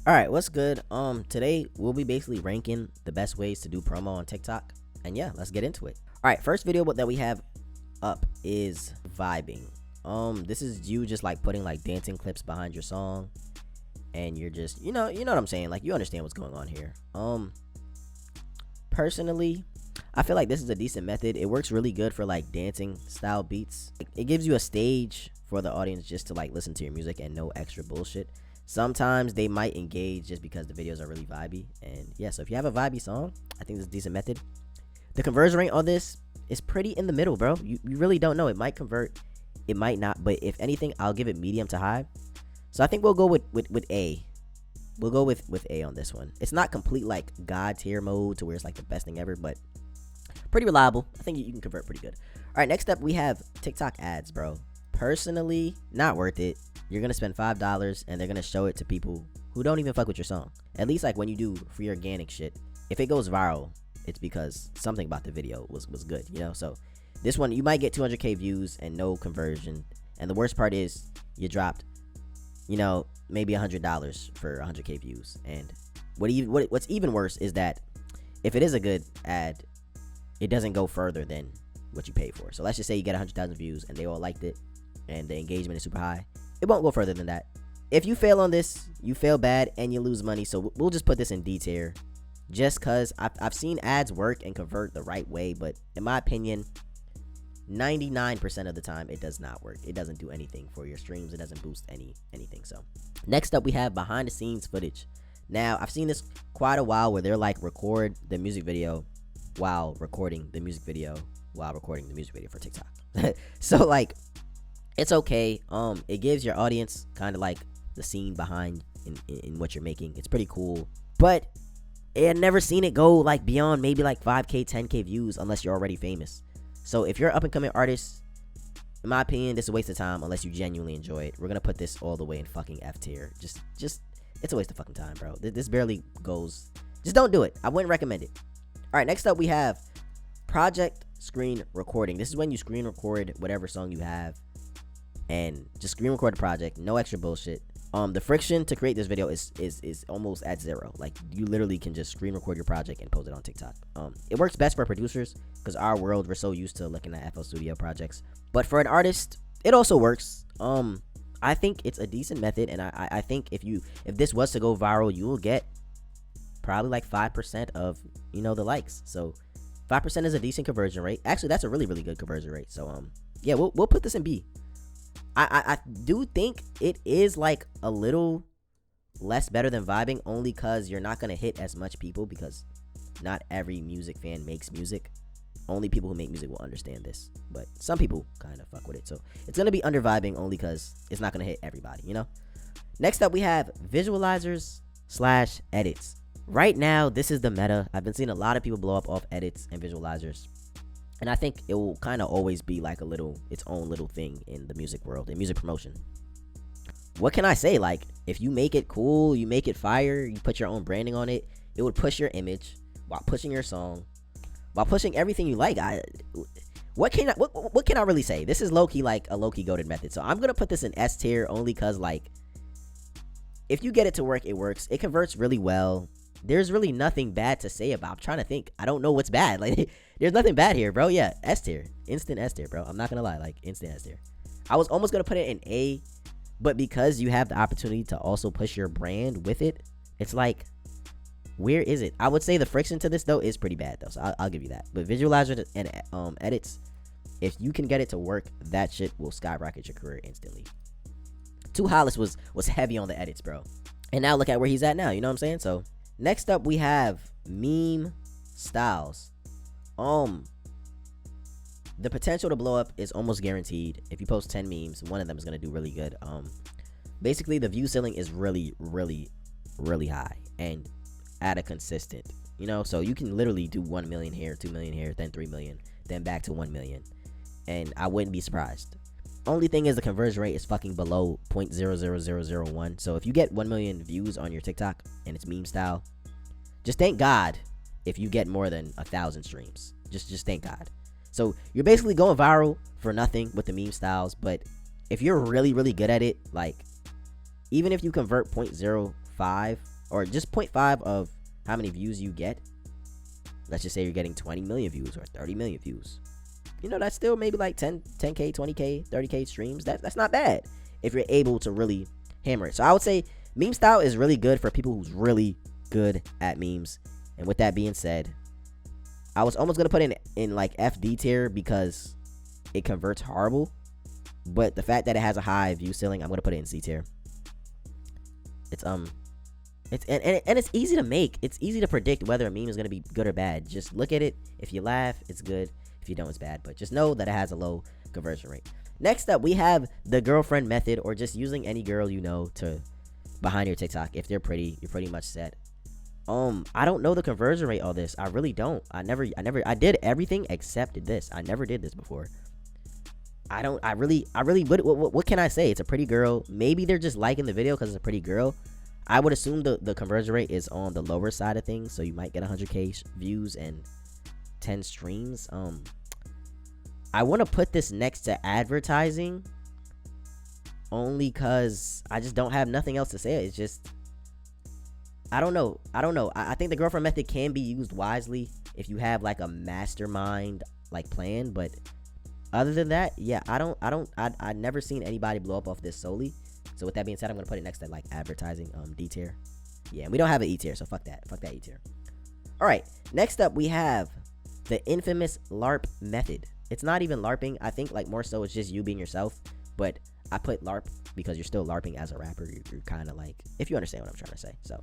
All right, what's good? Today we'll be basically ranking the best ways to do promo on TikTok. And yeah, let's get into it. All right, first video that we have up is vibing. This is you just like putting like dancing clips behind your song, and you're just you know what I'm saying. Like, you understand what's going on here. Personally, I feel like this is a decent method. It works really good for like dancing style beats. It gives you a stage for the audience just to like listen to your music and no extra bullshit. Sometimes they might engage just because the videos are really vibey. And yeah, so if you have a vibey song, I think this is a decent method. The conversion rate on this is pretty in the middle, bro. You really don't know. It might convert, it might not. But if anything, I'll give it medium to high. So I think we'll go with A. We'll go with A on this one. It's not complete like God tier mode to where it's like the best thing ever, but pretty reliable. I think you can convert pretty good. All right, next up we have TikTok ads, bro. Personally, not worth it. You're gonna spend $5 and they're gonna show it to people who don't even fuck with your song. At least like when you do free organic shit, if it goes viral, it's because something about the video was good, you know. So this one, you might get 200k views and no conversion. And the worst part is you dropped, maybe $100 for 100k views. And what's even worse is that if it is a good ad, it doesn't go further than what you paid for. So let's just say you get 100,000 views and they all liked it and the engagement is super high. It won't go further than that. If you fail on this, you fail bad and you lose money. So we'll just put this in D tier, just because I've seen ads work and convert the right way. But in my opinion, 99% of the time, it does not work. It doesn't do anything for your streams. It doesn't boost anything. So next up, we have behind the scenes footage. Now, I've seen this quite a while where they're like record the music video while recording the music video for TikTok. So like, it's okay. It gives your audience kind of like the scene behind in what you're making. It's pretty cool, but I had never seen it go like beyond maybe like 5k 10k views unless you're already famous. So if you're an up and coming artist, in my opinion, this is a waste of time unless you genuinely enjoy it. We're gonna put this all the way in fucking F tier. Just it's a waste of fucking time, bro. This barely goes. Just don't do it. I wouldn't recommend it. All right, next up we have project screen recording. This is when you screen record whatever song you have and just screen record the project, no extra bullshit. The friction to create this video is almost at zero. Like, you literally can just screen record your project and post it on TikTok. It works best for producers because our world, we're so used to looking at FL Studio projects. But for an artist, it also works. I think it's a decent method, and I think if this was to go viral, you will get probably like 5% of the likes. So 5% is a decent conversion rate. Actually, that's a really, really good conversion rate. So yeah, we'll put this in B. I do think it is like a little less better than vibing, only because you're not gonna hit as much people because not every music fan makes music. Only people who make music will understand this, but some people kind of fuck with it. So it's gonna be under vibing only because it's not gonna hit everybody, Next up, we have visualizers / edits. Right now, this is the meta. I've been seeing a lot of people blow up off edits and visualizers. And I think it will kind of always be like its own little thing in the music world, in music promotion. What can I say? Like, if you make it cool, you make it fire, you put your own branding on it, it would push your image while pushing your song, while pushing everything you like. What can I really say? This is low-key like a low-key goated method. So I'm going to put this in S tier only because, like, if you get it to work, it works. It converts really well. There's really nothing bad to say about. I'm trying to think. I don't know what's bad. Like, there's nothing bad here, bro. Yeah, S tier, instant S tier, bro. I'm not gonna lie, like, instant S tier. I was almost gonna put it in A, but because you have the opportunity to also push your brand with it, it's like, where is it? I would say the friction to this though is pretty bad though, so I'll give you that. But visualizer and edits, if you can get it to work, that shit will skyrocket your career instantly. 2 Hollis was heavy on the edits, bro, and now look at where he's at now. You know what I'm saying? So next up, we have meme styles. The potential to blow up is almost guaranteed. If you post 10 memes, one of them is gonna do really good. Basically, the view ceiling is really, really, really high and at a consistent. So you can literally do 1 million here, 2 million here, then 3 million, then back to 1 million, and I wouldn't be surprised. Only thing is the conversion rate is fucking below 0.00001. So if you get 1 million views on your TikTok and it's meme style, just thank God if you get more than 1,000 streams. Just thank God. So you're basically going viral for nothing with the meme styles. But if you're really, really good at it, like, even if you convert 0.05 or just 0.5 of how many views you get. Let's just say you're getting 20 million views or 30 million views. You know, that's still maybe like 10k, 20k, 30k streams. That's not bad if you're able to really hammer it. So I would say meme style is really good for people who's really good at memes. And with that being said, I was almost gonna put in like FD tier because it converts horrible, but the fact that it has a high view ceiling, I'm gonna put it in C tier. It's it's easy to make. It's easy to predict whether a meme is gonna be good or bad. Just look at it. If you laugh, it's good. If you don't, it's bad. But just know that it has a low conversion rate. Next up, we have the girlfriend method, or just using any girl you know to behind your TikTok. If they're pretty, you're pretty much set. I don't know the conversion rate of this. I really don't. I did everything except this. I never did this before. What can I say? It's a pretty girl. Maybe they're just liking the video because it's a pretty girl. I would assume the conversion rate is on the lower side of things, so you might get 100k views and 10 streams. I want to put this next to advertising only because I just don't have nothing else to say. It's just, I don't know. I think the girlfriend method can be used wisely if you have like a mastermind like plan, but other than that, yeah, I've never seen anybody blow up off this solely. So with that being said, I'm gonna put it next to like advertising, D tier. Yeah, and we don't have an E tier, so fuck that E tier. All right, next up we have the infamous LARP method. It's not even LARPing. I think like more so it's just you being yourself. But I put LARP because you're still LARPing as a rapper. You're kind of like, if you understand what I'm trying to say. So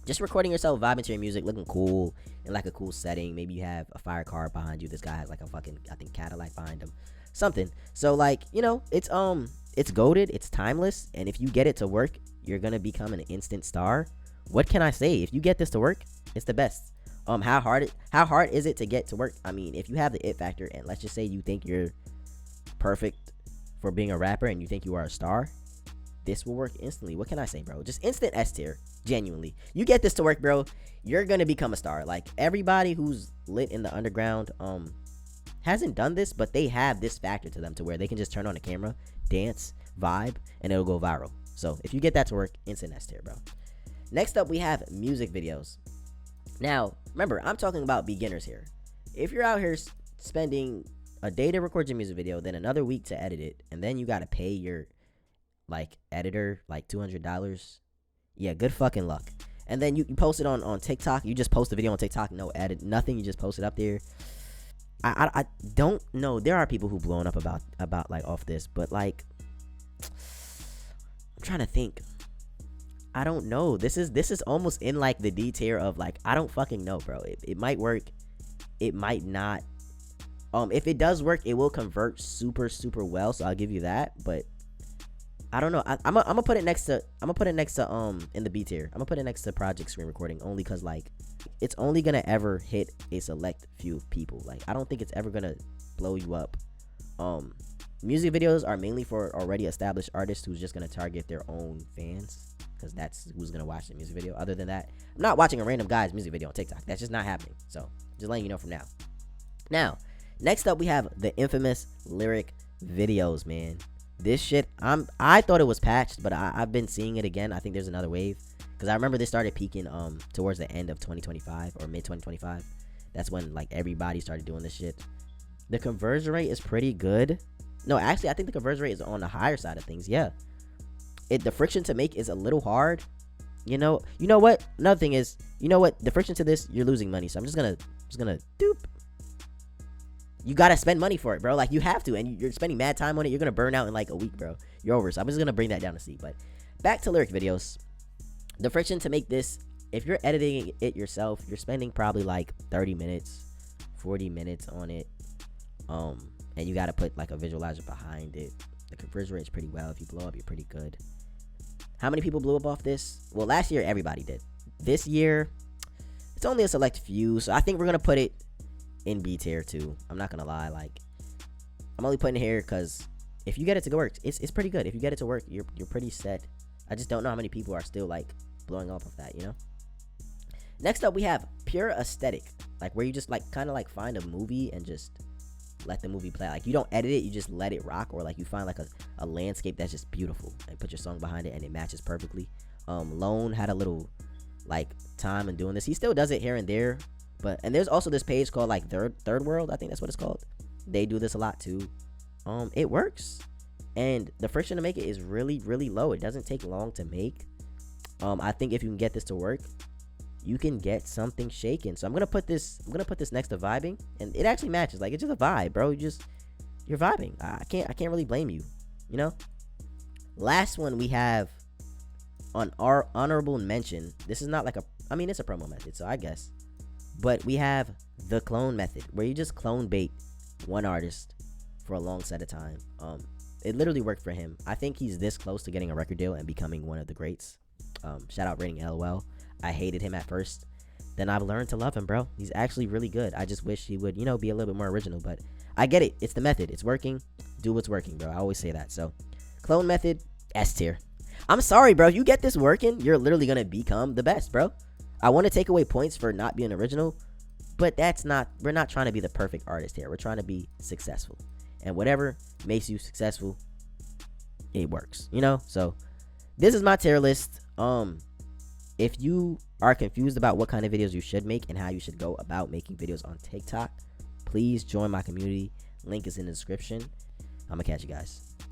just recording yourself, vibing to your music, looking cool in like a cool setting. Maybe you have a fire car behind you. This guy has like a fucking, I think, Cadillac behind him. Something. So like, you know, it's goated, it's timeless, and if you get it to work, you're gonna become an instant star. What can I say? If you get this to work, it's the best. How hard is it to get to work? I mean, if you have the it factor, and let's just say you think you're perfect for being a rapper and you think you are a star, this will work instantly. What can I say, bro? Just instant S tier. Genuinely, you get this to work, bro, you're gonna become a star. Like everybody who's lit in the underground hasn't done this, but they have this factor to them to where they can just turn on the camera, dance, vibe, and it'll go viral. So if you get that to work, instant S tier, bro. Next up, we have music videos. Now, remember, I'm talking about beginners here. If you're out here spending a day to record your music video, then another week to edit it, and then you gotta pay your like editor like $200, yeah, good fucking luck. And then you post it on TikTok. You just post the video on TikTok, no edit, nothing. You just post it up there. I don't know. There are people who blown up about like off this, but like I'm trying to think. I don't know. This is almost in like the D tier of like, I don't fucking know, bro. It might work, it might not. If it does work, it will convert super well, so I'll give you that. But I don't know. I'm gonna put it next to in the B tier. I'm gonna put it next to project screen recording only because like it's only gonna ever hit a select few people. Like I don't think it's ever gonna blow you up. Music videos are mainly for already established artists who's just gonna target their own fans, because that's who's gonna watch the music video. Other than that, I'm not watching a random guy's music video on TikTok. That's just not happening. So just letting you know from now. Now, next up we have the infamous lyric videos, man. This shit, I thought it was patched, but I've been seeing it again. I think there's another wave, because I remember this started peaking towards the end of 2025 or mid 2025. That's when like everybody started doing this shit. The conversion rate is pretty good. No, actually, I think the conversion rate is on the higher side of things. Yeah, the friction to make is a little hard. You know what? Another thing is, you know what? The friction to this, you're losing money. So I'm just gonna doop. You gotta spend money for it, bro. Like you have to, and you're spending mad time on it. You're gonna burn out in like a week, bro. You're over. So I'm just gonna bring that down to C. But back to lyric videos. The friction to make this, if you're editing it yourself, you're spending probably like 30 minutes, 40 minutes on it. And you gotta put like a visualizer behind it. The conversion rate's pretty well. If you blow up, you're pretty good. How many people blew up off this? Well, last year everybody did. This year, it's only a select few. So I think we're gonna put it in B tier too. I'm not gonna lie. Like I'm only putting it here because if you get it to work, it's pretty good. If you get it to work, you're pretty set. I just don't know how many people are still like blowing up of that, you know. Next up, we have pure aesthetic, like where you just like kind of like find a movie and just let the movie play. Like you don't edit it, you just let it rock. Or like you find like a landscape that's just beautiful and put your song behind it and it matches perfectly. Lone had a little like time and doing this. He still does it here and there, and there's also this page called like Third World. I think that's what it's called. They do this a lot too. It works, and the friction to make it is really, really low. It doesn't take long to make. I think if you can get this to work, you can get something shaken. So I'm gonna put this next to vibing, and it actually matches. Like, it's just a vibe, bro. You're vibing. I can't really blame you. You know. Last one we have on our honorable mention. This is not like it's a promo method, so I guess. But we have the clone method, where you just clone bait one artist for a long set of time. It literally worked for him. I think he's this close to getting a record deal and becoming one of the greats. Shout out Rating LOL. I hated him at first. Then I've learned to love him, bro. He's actually really good. I just wish he would, be a little bit more original. But I get it. It's the method. It's working. Do what's working, bro. I always say that. So, clone method, S tier. I'm sorry, bro. If you get this working, you're literally going to become the best, bro. I want to take away points for not being original, but we're not trying to be the perfect artist here. We're trying to be successful. And whatever makes you successful, it works, So, this is my tier list. If you are confused about what kind of videos you should make and how you should go about making videos on TikTok, please join my community. Link is in the description. I'm gonna catch you guys.